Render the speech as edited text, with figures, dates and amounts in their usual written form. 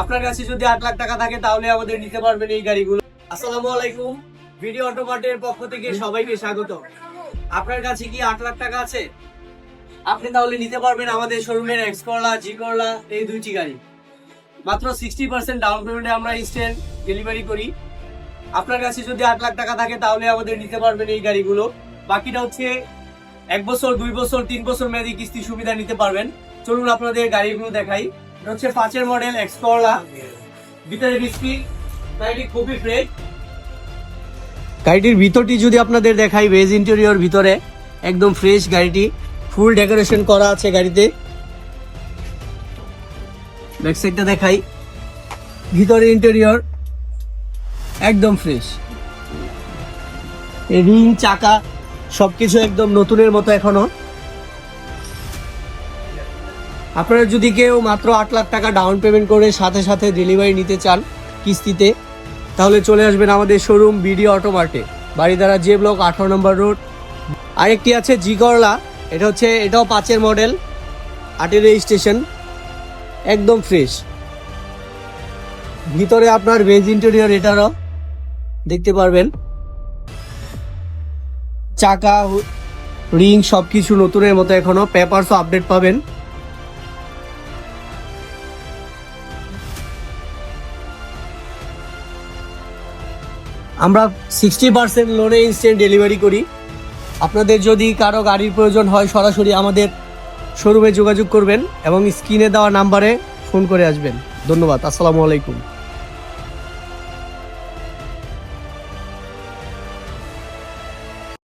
আপনার কাছে যদি 8 লাখ টাকা থাকে তাহলে আমাদের নিতে পারবেন এই গাড়িগুলো। আসসালামু আলাইকুম, ভিডিও অটোমার্টের পক্ষ থেকে সবাইকে স্বাগত। আপনার কাছে কি 8 লাখ টাকা আছে? আপনি তাহলে নিতে পারবেন আমাদের শোরুমের এক্স করলা, জি করলা এই দুইটি গাড়ি। মাত্র 60% ডাউন পেমেন্টে আমরা ইনস্ট্যান্ট ডেলিভারি করি। আপনার কাছে যদি 8 লাখ টাকা থাকে তাহলে আমাদের নিতে পারবেন এই গাড়িগুলো। বাকিটা হচ্ছে 1 বছর, 2 বছর, 3 বছর মেয়াদি কিস্তি সুবিধা নিতে পারবেন। চলুন আপনাদের গাড়িগুলো দেখাই। এটা হচ্ছে 5 এর মডেল এক্স করলা, ভিতরে ডিসপ্লে, গাড়িটি খুবই ফ্রেশ। গাড়িটির ভিতরটি যদি আপনাদের দেখাই, বেজ ইন্টেরিয়র ভিতরে একদম ফ্রেশ। গাড়িটি ফুল ডেকোরেশন করা আছে গাড়িতে। ব্যাক সাইডটা দেখাই, ভিতরে ইন্টেরিয়র একদম ফ্রেশ। রিং, চাকা সবকিছু একদম নতুনের মতো এখনো। আপনারা যদি কেউ মাত্র 8 লাখ টাকা ডাউন পেমেন্ট করে সাথে সাথে ডেলিভারি নিতে চান কিস্তিতে, তাহলে চলে আসবেন আমাদের শোরুম ভিডিও অটোমার্টে, বাড়িধারা জে ব্লক 18 নম্বর রোড। আরেকটি আছে জি করলা, এটাও 5 এর মডেল, 8 এর রেজিস্ট্রেশন, একদম ফ্রেশ। ভিতরে আপনার বেজ ইন্টেরিয়র এটারও দেখতে পারবেন। চাকা, রিং সবকিছু নতুনের মতো এখনো, পেপারসও আপডেট পাবেন। আমরা 60% লোনে ইনস্ট্যান্ট ডেলিভারি করি। আপনাদের যদি কারো গাড়ির প্রয়োজন হয় সরাসরি আমাদের শোরুমে যোগাযোগ করবেন এবং স্ক্রিনে দেওয়া নাম্বারে ফোন করে আসবেন। ধন্যবাদ। আসসালামু আলাইকুম।